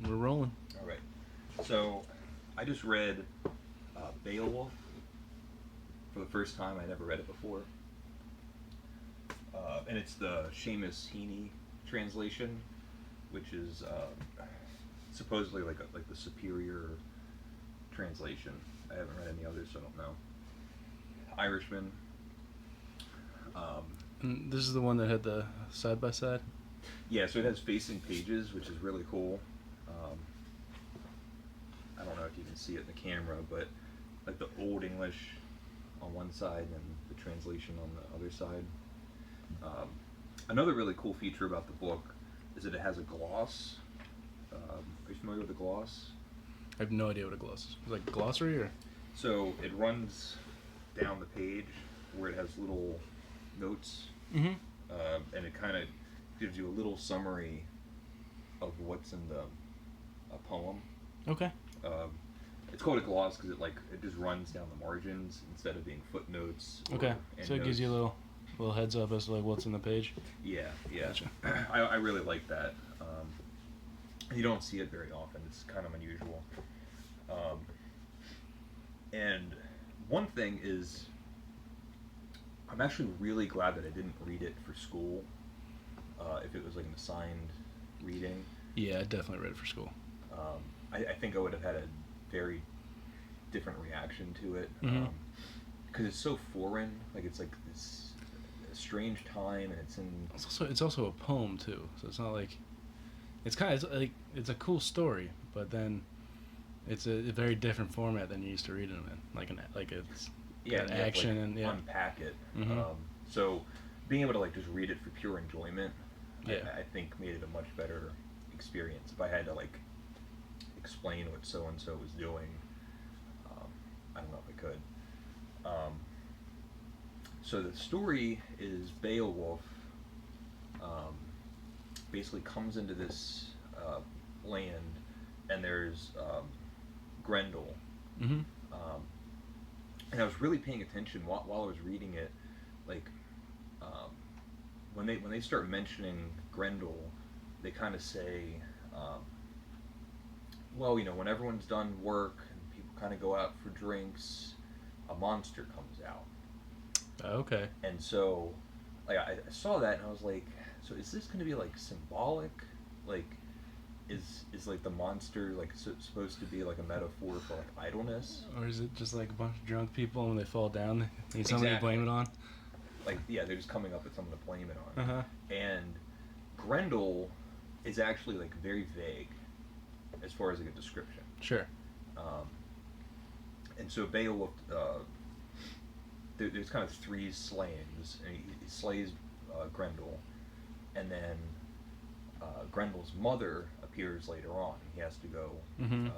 We're rolling. All right. So, I just read Beowulf for the first time. I never read it before, and it's the Seamus Heaney translation, which is supposedly like the superior translation. I haven't read any others, so I don't know. Irishman. And this is the one that had the side by side. Yeah, so it has facing pages, which is really cool. I don't know if you can see it in the camera, but like the Old English on one side and the translation on the other side. Another really cool feature about the book is that it has a gloss. Are you familiar with the gloss? I have no idea what a gloss is. Is it like a glossary or? So it runs down the page where it has little notes, Mm-hmm. and it kind of gives you a little summary of what's in a poem. Okay. It's called a gloss because it just runs down the margins instead of being footnotes. Okay. So it gives you a little heads up as to like what's in the page. Yeah. Gotcha. I really like that. You don't see it very often. It's kind of unusual. And one thing is, I'm actually really glad that I didn't read it for school. If it was like an assigned reading. Yeah, I definitely read it for school. I think I would have had a very different reaction to it. Mm-hmm. Because it's so foreign. Like it's like this strange time, and it's in. It's also a poem too, so it's not like. It's a cool story, but then it's a very different format than you used to reading them in. It's an action and unpack it. Mm-hmm. So being able to like just read it for pure enjoyment, yeah. I think made it a much better experience. If I had to like explain what so and so was doing, I don't know if I could. So the story is Beowulf basically comes into this land, and there's Grendel. Mm-hmm. And I was really paying attention while I was reading it, like when they start mentioning Grendel, they kind of say, well, when everyone's done work and people kind of go out for drinks, a monster comes out. Okay. And so, like I saw that and I was like, so is this going to be like symbolic? Like, is like the monster like supposed to be like a metaphor for like idleness? Or is it just like a bunch of drunk people, and when they fall down, they need somebody to blame it on? Like, yeah, they're just coming up with something to blame it on. Uh-huh. And Grendel is actually like very vague as far as like a description. Sure. And so Beowulf, there's kind of three slayings, and he slays Grendel, and then Grendel's mother appears later on. He has to go. Mm-hmm.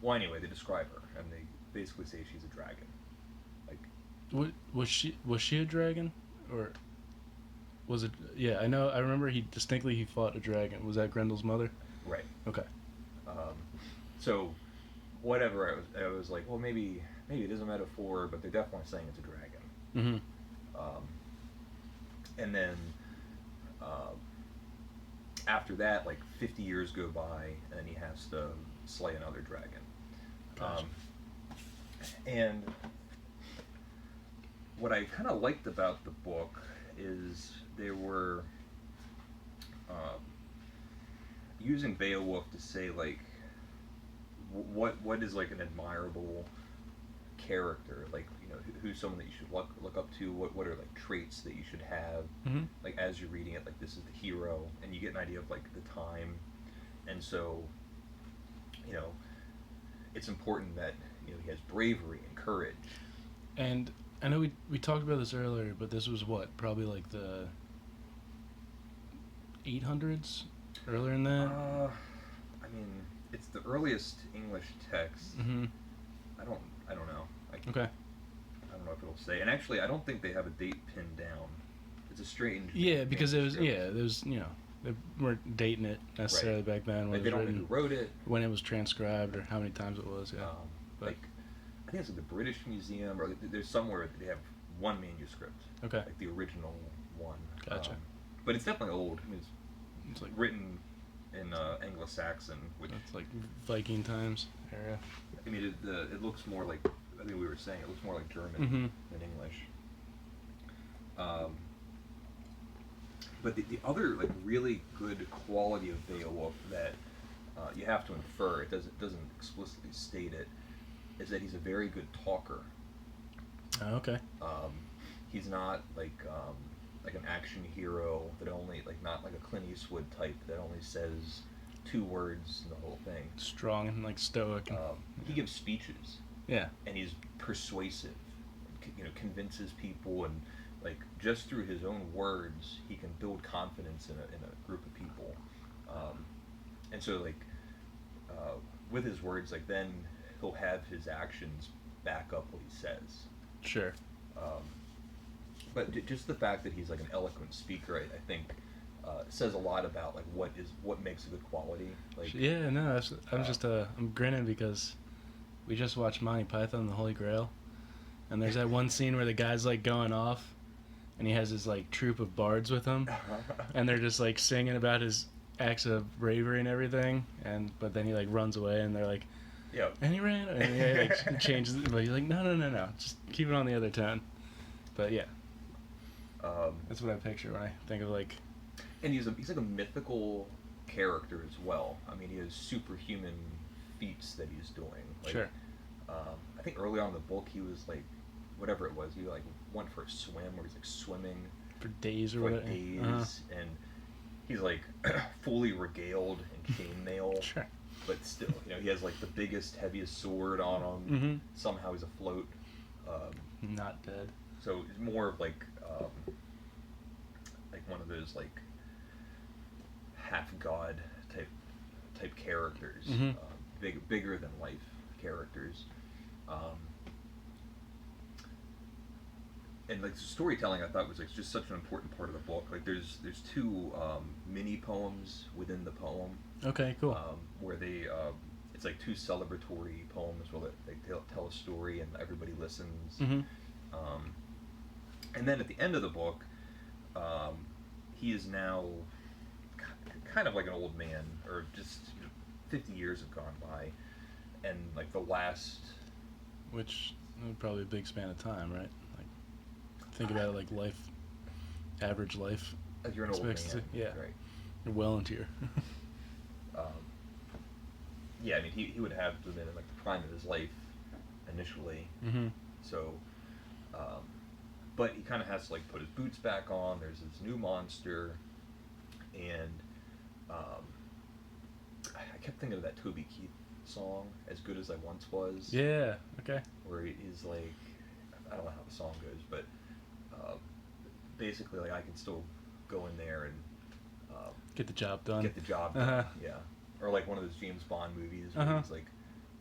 Well, anyway, they describe her, and they basically say she's a dragon. Like, was she a dragon, or was it? Yeah, I know. I remember he fought a dragon. Was that Grendel's mother? Right. Okay. So, whatever. I was like, well, maybe it is a metaphor, but they're definitely saying it's a dragon. Mm-hmm. And then after that, like 50 years go by, and then he has to slay another dragon. Gotcha. And what I kind of liked about the book is they were using Beowulf to say like what is like an admirable character, like who's someone that you should look up to, what are like traits that you should have, Mm-hmm. like as you're reading it, like this is the hero, and you get an idea of like the time, and so it's important that he has bravery and courage. And I know we talked about this earlier, but this was probably like the 800s, earlier than that. I mean, it's the earliest English text. Mm-hmm. I don't know. Okay. I don't know if it'll say. And actually, I don't think they have a date pinned down. It's a strange. Yeah, because it was they weren't dating it necessarily back then. Like they don't know who wrote it, when it was transcribed, or how many times it was. Yeah. Like I think it's like the British Museum, or there's somewhere that they have one manuscript. Okay. Like the original one. Gotcha. But it's definitely old. I mean, it's like written in Anglo-Saxon, which That's like Viking times era. I mean it looks more like, I think we were saying it looks more like German than English. But the other like really good quality of Beowulf that you have to infer, it doesn't explicitly state it, is that he's a very good talker. Oh, okay. He's not like an action hero that only, like, not like a Clint Eastwood type that only says 2 words in the whole thing. Strong and like stoic. He gives speeches. Yeah. And he's persuasive. Convinces people, and like just through his own words, he can build confidence in a group of people. And so like with his words, like then he'll have his actions back up what he says. Sure. But just the fact that he's like an eloquent speaker, I think, says a lot about like what makes a good quality. Like, yeah, no, I'm grinning because we just watched Monty Python and the Holy Grail, and there's that one scene where the guy's like going off, and he has his like troupe of bards with him, and they're just like singing about his acts of bravery and everything, but then he like runs away, and they're like, yeah, and he ran, and he like changes, but he's like, no, just keep it on the other tone. But yeah. That's what I picture when I think of like... And he's like a mythical character as well. I mean, he has superhuman feats that he's doing. Like, sure. I think early on in the book he was like, whatever it was, he like went for a swim where he's like swimming for days or for whatever. Days, and he's like fully regaled in chainmail. Sure. But still, he has like the biggest, heaviest sword on him. Somehow he's afloat. Not dead. So it's more of like one of those like half god type characters, bigger than life characters, and like storytelling, I thought was like just such an important part of the book. Like there's 2 mini poems within the poem. Okay, cool. Where they it's like 2 celebratory poems where they tell a story and everybody listens. And then at the end of the book, he is now kind of like an old man, or just 50 years have gone by, and like the last... Which would probably a big span of time, right? Like, think about it like life, average life. Like you're an old man. Yeah. Right. You're well into your... yeah, I mean, he would have to have been in like the prime of his life initially. So... but he kind of has to like put his boots back on. There's this new monster, and I kept thinking of that Toby Keith song, "As Good as I Once Was." Yeah. Okay. Where he's like, I don't know how the song goes, but basically like I can still go in there and get the job done. Yeah. Or like one of those James Bond movies where he's like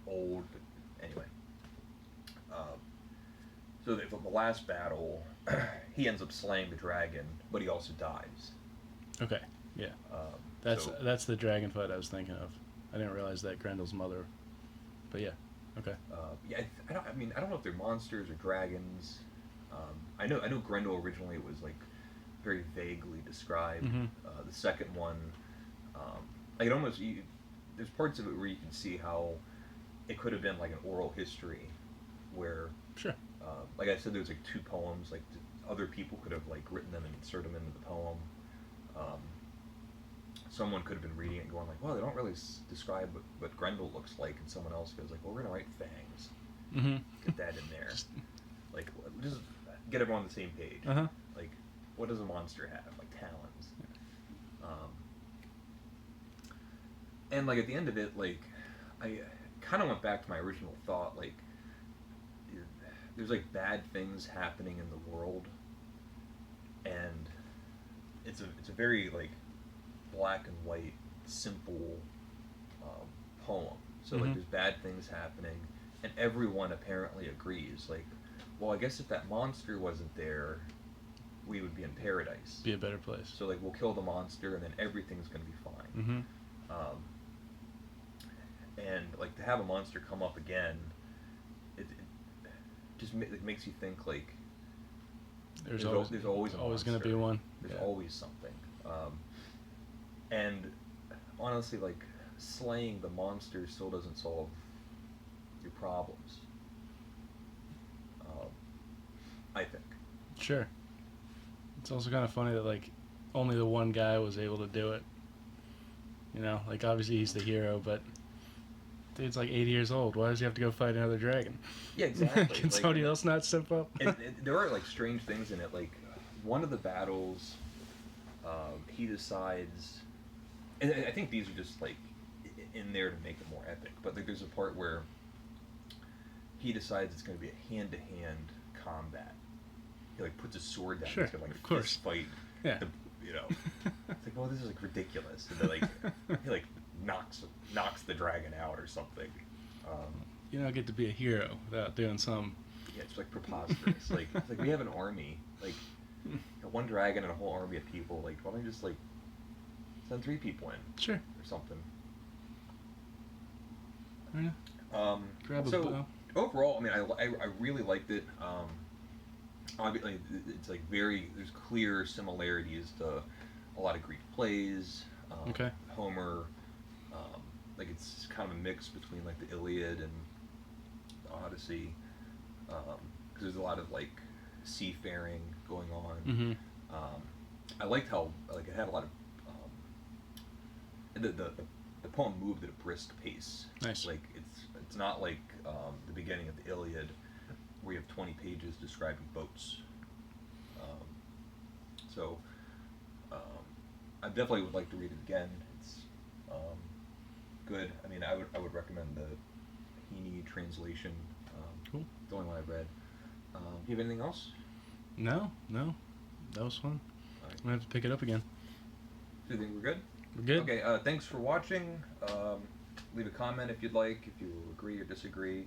old, but anyway. So the last battle, he ends up slaying the dragon, but he also dies. Okay, yeah. That's the dragon fight I was thinking of. I didn't realize that Grendel's mother, but yeah, okay. Yeah, I don't know if they're monsters or dragons. I know Grendel originally was like very vaguely described. The second one, like it almost there's parts of it where you can see how it could have been like an oral history, where sure. Like I said, there's like 2 poems. Like other people could have like written them and inserted them into the poem. Someone could have been reading it and going like, "Well, they don't really describe what Grendel looks like," and someone else goes like, "Well, we're gonna write fangs. Get that in there. Like, just get everyone on the same page. Like, what does a monster have? Like talons." And like at the end of it, like I kind of went back to my original thought, like. There's like bad things happening in the world, and it's a very like black and white, simple poem. So like there's bad things happening, and everyone apparently agrees. Like, well, I guess if that monster wasn't there, we would be in paradise. Be a better place. So like we'll kill the monster, and then everything's gonna be fine. And like to have a monster come up again, it just makes you think like there's always going to be one. There's always something. And honestly, like, slaying the monster still doesn't solve your problems. I think. Sure. It's also kind of funny that like only the one guy was able to do it. You know, like obviously he's the hero, but dude's like 80 years old. Why does he have to go fight another dragon? Yeah, exactly. Can somebody else not step up? And there are like strange things in it. Like one of the battles, he decides, and I think these are just like in there to make it more epic. But like, there's a part where he decides it's going to be a hand-to-hand combat. He like puts his sword down. Sure, He's gonna like of course. fist fight. Yeah. You know, it's like, well, this is like ridiculous. And then like he like knocks the dragon out or something. You don't get to be a hero without doing some. Yeah, it's like preposterous. It's like we have an army, like one dragon and a whole army of people. Like, why don't you just like send 3 people in? Sure. Or something. I don't know. Grab a so bow. overall, I mean, I really liked it. Obviously, it's like there's clear similarities to a lot of Greek plays. Okay. Homer, like it's kind of a mix between like the Iliad and the Odyssey, because there's a lot of like seafaring going on. Mm-hmm. I liked how like it had a lot of the poem moved at a brisk pace. Nice. Like it's not like the beginning of the Iliad, where you have 20 pages describing boats. So I definitely would like to read it again. It's good. I mean, I would recommend the Heaney translation. Cool. The only one I've read. Do you have anything else? No. That was fun. All right. I'm gonna have to pick it up again. Do you think we're good? We're good. Okay. Thanks for watching. Leave a comment if you'd like, if you agree or disagree.